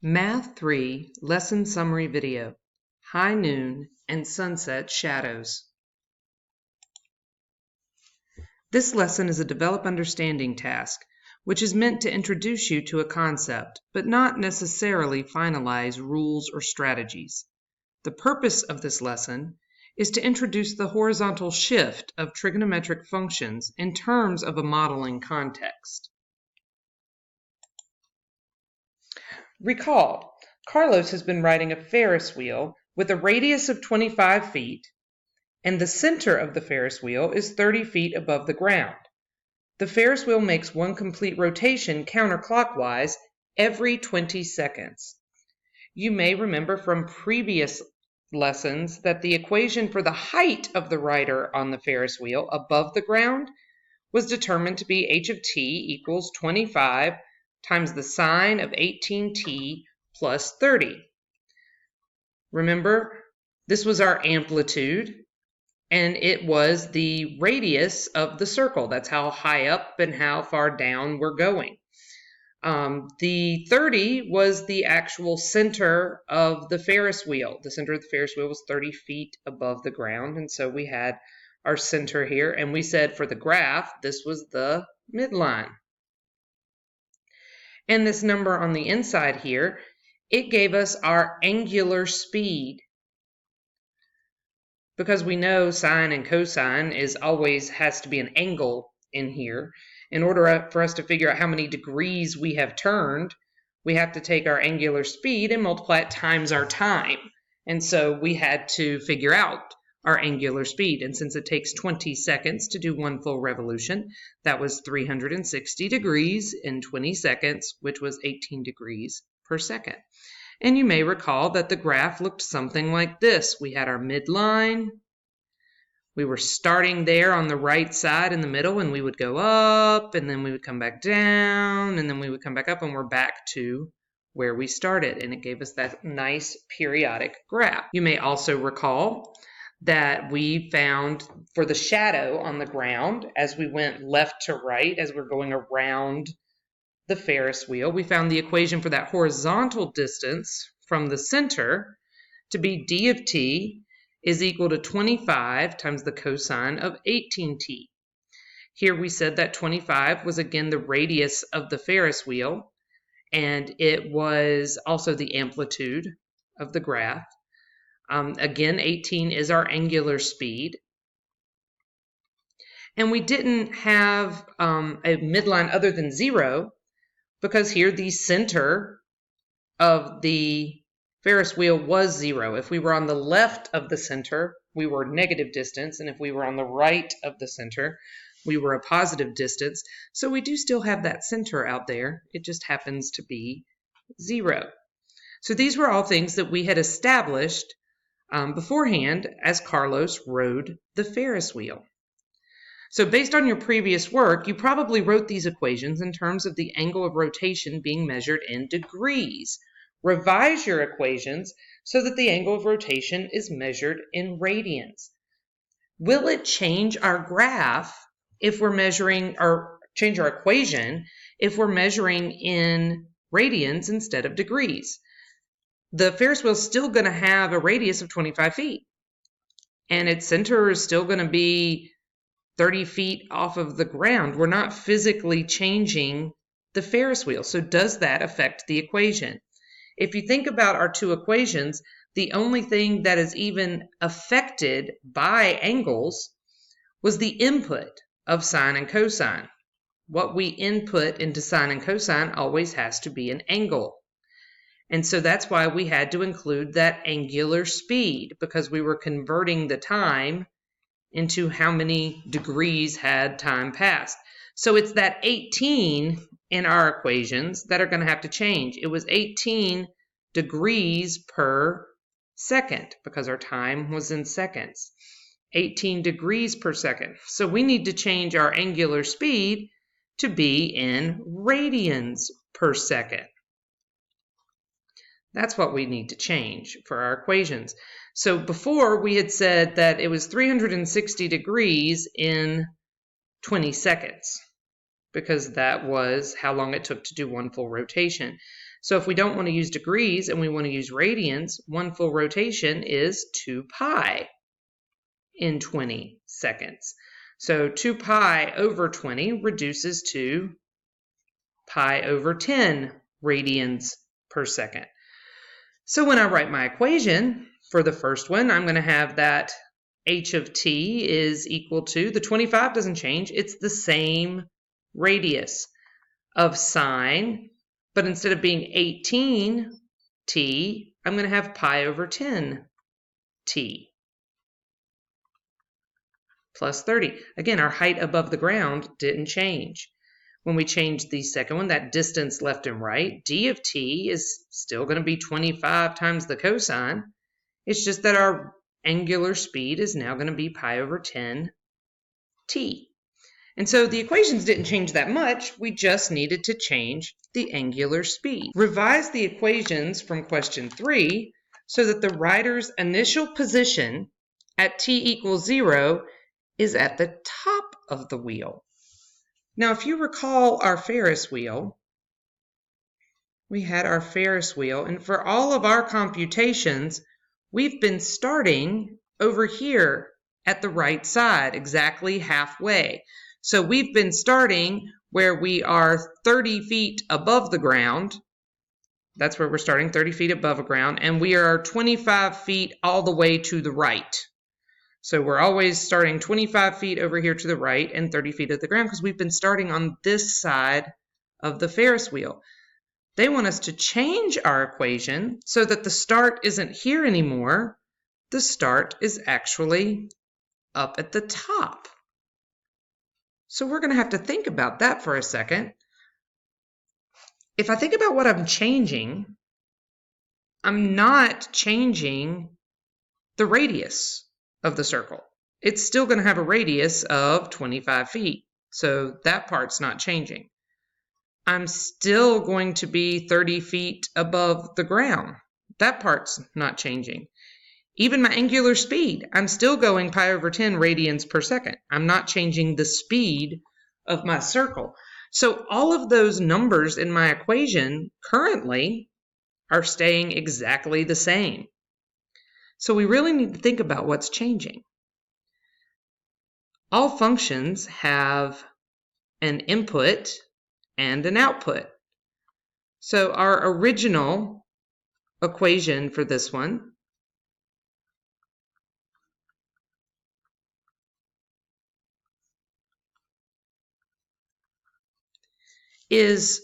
Math 3 Lesson Summary Video, High Noon and Sunset Shadows. This lesson is a Develop Understanding task, which is meant to introduce you to a concept, but not necessarily finalize rules or strategies. The purpose of this lesson is to introduce the horizontal shift of trigonometric functions in terms of a modeling context. Recall, Carlos has been riding a Ferris wheel with a radius of 25 feet, and the center of the Ferris wheel is 30 feet above the ground. The Ferris wheel makes one complete rotation counterclockwise every 20 seconds. You may remember from previous lessons that the equation for the height of the rider on the Ferris wheel above the ground was determined to be h of t equals 25 times the sine of 18t plus 30. Remember, this was our amplitude, and it was the radius of the circle. That's how high up and how far down we're going. The 30 was the actual center of the Ferris wheel. The center of the Ferris wheel was 30 feet above the ground, and so we had our center here, and we said for the graph, this was the midline. And this number on the inside here, it gave us our angular speed. Because we know sine and cosine has to be an angle in here. In order for us to figure out how many degrees we have turned, we have to take our angular speed and multiply it times our time. And so we had to figure out our angular speed. And since it takes 20 seconds to do one full revolution, that was 360 degrees in 20 seconds, which was 18 degrees per second. And you may recall that the graph looked something like this. We had our midline. We were starting there on the right side in the middle, and we would go up, and then we would come back down, and then we would come back up, and we're back to where we started. And it gave us that nice periodic graph. You may also recall that we found for the shadow on the ground, as we went left to right, as we're going around the Ferris wheel, we found the equation for that horizontal distance from the center to be d of t is equal to 25 times the cosine of 18t. Here we said that 25 was again the radius of the Ferris wheel, and it was also the amplitude of the graph. Again, 18 is our angular speed. And we didn't have a midline other than 0, because here the center of the Ferris wheel was 0. If we were on the left of the center, we were negative distance, and if we were on the right of the center, we were a positive distance. So we do still have that center out there. It just happens to be 0. So these were all things that we had established beforehand as Carlos rode the Ferris wheel. So based on your previous work, you probably wrote these equations in terms of the angle of rotation being measured in degrees. Revise your equations so that the angle of rotation is measured in radians. Will it change our graph if we're measuring, or change our equation if we're measuring in radians instead of degrees? The Ferris wheel is still going to have a radius of 25 feet, and its center is still going to be 30 feet off of the ground. We're not physically changing the Ferris wheel. So does that affect the equation? If you think about our two equations, the only thing that is even affected by angles was the input of sine and cosine. What we input into sine and cosine always has to be an angle. And so that's why we had to include that angular speed, because we were converting the time into how many degrees had time passed. So it's that 18 in our equations that are going to have to change. It was 18 degrees per second because our time was in seconds. 18 degrees per second. So we need to change our angular speed to be in radians per second. That's what we need to change for our equations. So before we had said that it was 360 degrees in 20 seconds because that was how long it took to do one full rotation. So if we don't want to use degrees and we want to use radians, 1 full rotation is 2 pi in 20 seconds. So 2 pi over 20 reduces to pi over 10 radians per second. So when I write my equation for the first one, I'm going to have that h of t is equal to, the 25 doesn't change, it's the same radius of sine, but instead of being 18t, I'm going to have pi over 10t plus 30. Again, our height above the ground didn't change. When we change the second one, that distance left and right, d of t is still going to be 25 times the cosine. It's just that our angular speed is now going to be pi over 10t. And so the equations didn't change that much. We just needed to change the angular speed. Revise the equations from question 3 so that the writer's initial position at t equals 0 is at the top of the wheel. Now, if you recall our Ferris wheel, we had our Ferris wheel, and for all of our computations, we've been starting over here at the right side, exactly halfway. So we've been starting where we are 30 feet above the ground. That's where we're starting, 30 feet above the ground, and we are 25 feet all the way to the right. So we're always starting 25 feet over here to the right and 30 feet at the ground because we've been starting on this side of the Ferris wheel. They want us to change our equation so that the start isn't here anymore. The start is actually up at the top. So we're going to have to think about that for a second. If I think about what I'm changing, I'm not changing the radius of the circle. It's still going to have a radius of 25 feet. So that part's not changing. I'm still going to be 30 feet above the ground. That part's not changing. Even my angular speed, I'm still going pi over 10 radians per second. I'm not changing the speed of my circle. So all of those numbers in my equation currently are staying exactly the same. So we really need to think about what's changing. All functions have an input and an output. So our original equation for this one is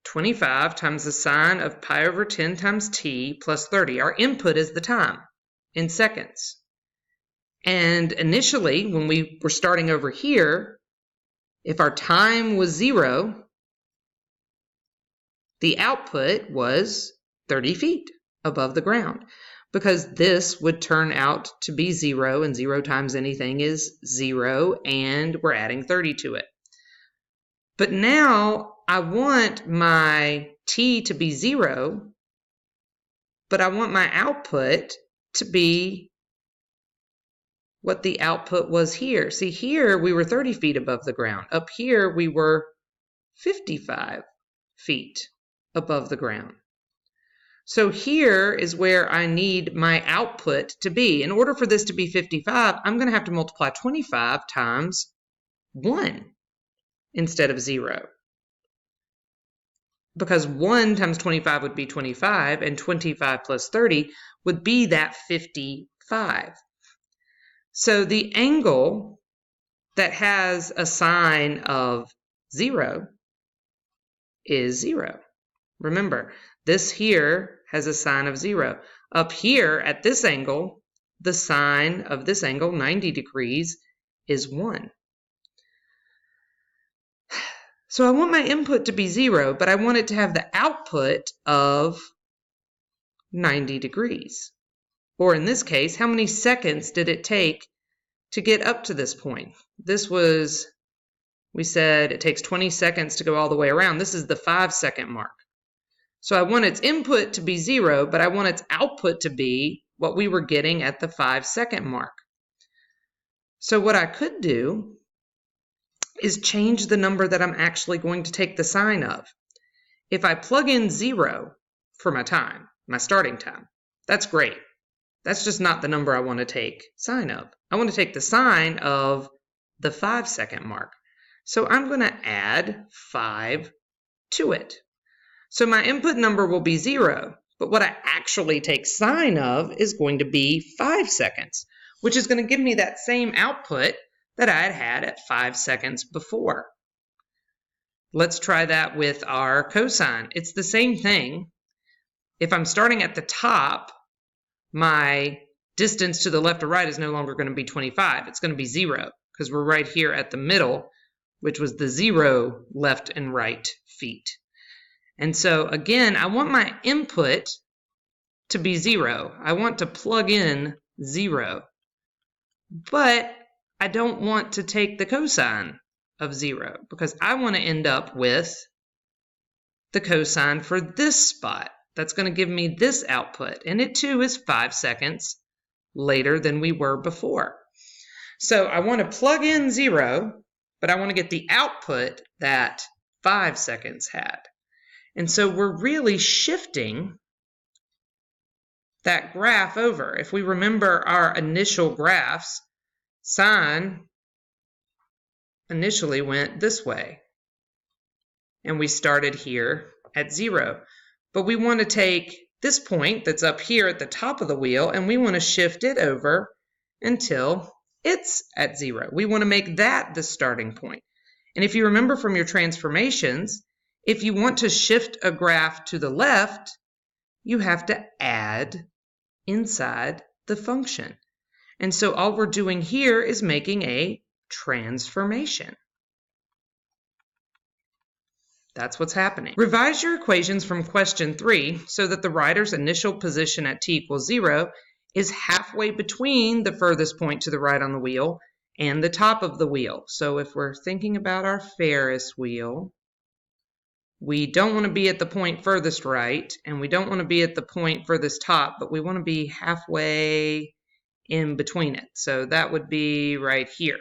25 times the sine of pi over 10 times t plus 30. Our input is the time in seconds. And initially, when we were starting over here, if our time was 0, the output was 30 feet above the ground, because this would turn out to be 0, and 0 times anything is 0, and we're adding 30 to it. But now I want my t to be 0, but I want my output to be what the output was here. See, here we were 30 feet above the ground. Up here we were 55 feet above the ground. So here is where I need my output to be. In order for this to be 55, I'm going to have to multiply 25 times 1 instead of 0. Because 1 times 25 would be 25, and 25 plus 30 would be that 55. So the angle that has a sine of 0 is 0. Remember, this here has a sine of 0. Up here at this angle, the sine of this angle, 90 degrees, is 1. So I want my input to be 0, but I want it to have the output of 90 degrees. Or in this case, how many seconds did it take to get up to this point? This was, we said it takes 20 seconds to go all the way around. This is the 5-second mark. So I want its input to be 0, but I want its output to be what we were getting at the 5-second mark. So what I could do is change the number that I'm actually going to take the sine of. if I plug in 0 for my time, my starting time, that's great. That's just not the number I want to take sine of. I want to take the sine of the 5-second mark. So I'm going to add 5 to it. So my input number will be 0, but what I actually take sine of is going to be 5 seconds, which is going to give me that same output that I had at 5 seconds before. Let's try that with our cosine. It's the same thing. If I'm starting at the top, my distance to the left or right is no longer going to be 25. It's going to be 0 because we're right here at the middle, which was the 0 left and right feet. And so again, I want my input to be 0. I want to plug in 0, but I don't want to take the cosine of 0 because I want to end up with the cosine for this spot. That's going to give me this output, and it too is 5 seconds later than we were before. So I want to plug in 0, but I want to get the output that 5 seconds had. And so we're really shifting that graph over. If we remember our initial graphs, sine initially went this way, and we started here at 0. But we want to take this point that's up here at the top of the wheel, and we want to shift it over until it's at 0. We want to make that the starting point. And if you remember from your transformations, if you want to shift a graph to the left, you have to add inside the function. And so all we're doing here is making a transformation. That's what's happening. Revise your equations from question 3 so that the rider's initial position at t equals 0 is halfway between the furthest point to the right on the wheel and the top of the wheel. So if we're thinking about our Ferris wheel, we don't want to be at the point furthest right, and we don't want to be at the point furthest top, but we want to be halfway in between it. So that would be right here.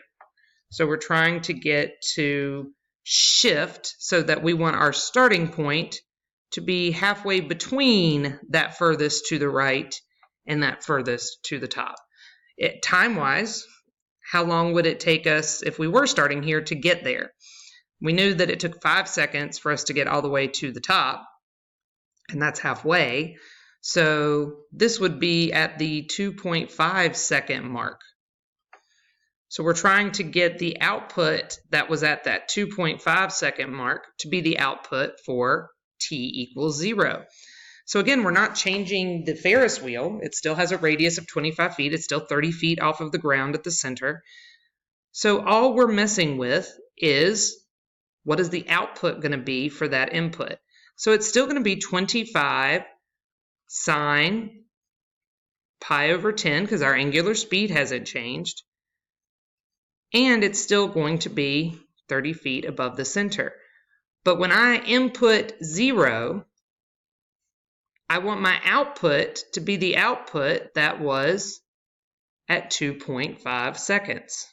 So we're trying to get to shift so that we want our starting point to be halfway between that furthest to the right and that furthest to the top. Time-wise, how long would it take us if we were starting here to get there? We knew that it took 5 seconds for us to get all the way to the top, and that's halfway. So this would be at the 2.5 second mark. So we're trying to get the output that was at that 2.5 second mark to be the output for t equals 0. So again, we're not changing the Ferris wheel. It still has a radius of 25 feet. It's still 30 feet off of the ground at the center. So all we're messing with is what is the output going to be for that input. So it's still going to be 25 sine pi over 10 because our angular speed hasn't changed. And it's still going to be 30 feet above the center. But when I input 0, I want my output to be the output that was at 2.5 seconds.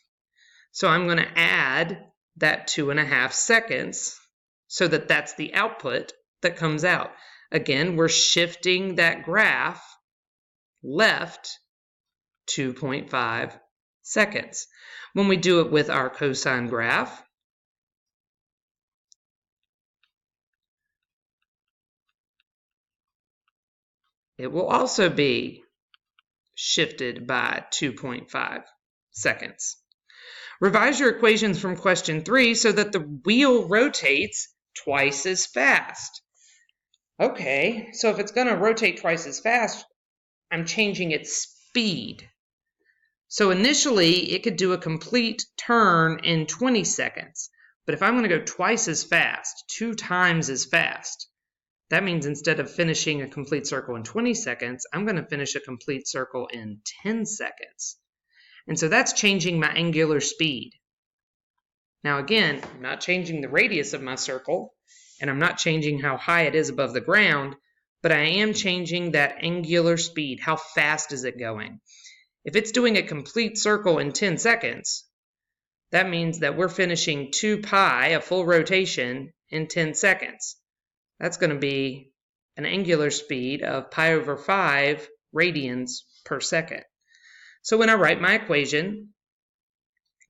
So I'm going to add that 2.5 seconds so that that's the output that comes out. Again, we're shifting that graph left 2.5 seconds. When we do it with our cosine graph, it will also be shifted by 2.5 seconds. Revise your equations from question 3 so that the wheel rotates twice as fast. Okay, so if it's going to rotate twice as fast, I'm changing its speed. So initially, it could do a complete turn in 20 seconds. But if I'm going to go twice as fast, 2 times as fast, that means instead of finishing a complete circle in 20 seconds, I'm going to finish a complete circle in 10 seconds. And so that's changing my angular speed. Now again, I'm not changing the radius of my circle, and I'm not changing how high it is above the ground, but I am changing that angular speed. How fast is it going? If it's doing a complete circle in 10 seconds, that means that we're finishing 2 pi, a full rotation, in 10 seconds. That's going to be an angular speed of pi over 5 radians per second. So when I write my equation,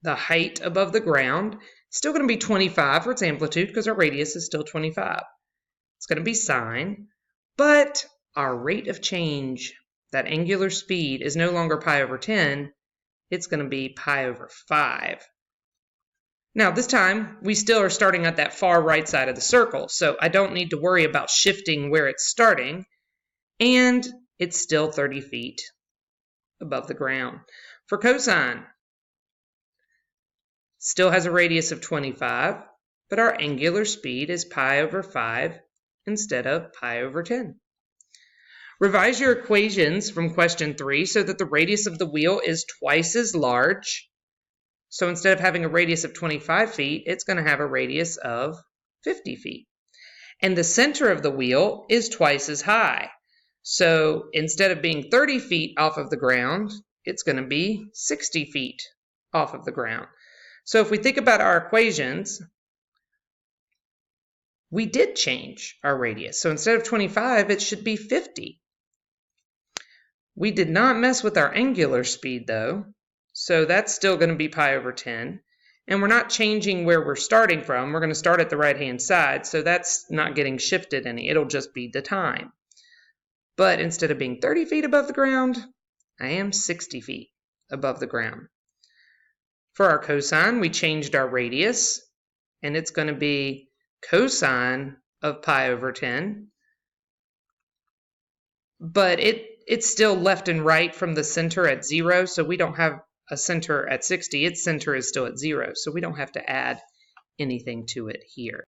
the height above the ground is still going to be 25 for its amplitude because our radius is still 25. It's going to be sine, but our rate of change, that angular speed, is no longer pi over 10. It's going to be pi over 5. Now, this time, we still are starting at that far right side of the circle, so I don't need to worry about shifting where it's starting, and it's still 30 feet above the ground. For cosine, still has a radius of 25, but our angular speed is pi over 5 instead of pi over 10. Revise your equations from question 3 so that the radius of the wheel is twice as large. So instead of having a radius of 25 feet, it's going to have a radius of 50 feet. And the center of the wheel is twice as high. So instead of being 30 feet off of the ground, it's going to be 60 feet off of the ground. So if we think about our equations, we did change our radius. So instead of 25, it should be 50. We did not mess with our angular speed though. So that's still going to be pi over 10. And we're not changing where we're starting from. We're going to start at the right-hand side, so that's not getting shifted any. It'll just be the time. But instead of being 30 feet above the ground, I am 60 feet above the ground. For our cosine, we changed our radius, and it's going to be cosine of pi over 10. But it's still left and right from the center at 0, so we don't have a center at 60. Its center is still at 0, so we don't have to add anything to it here.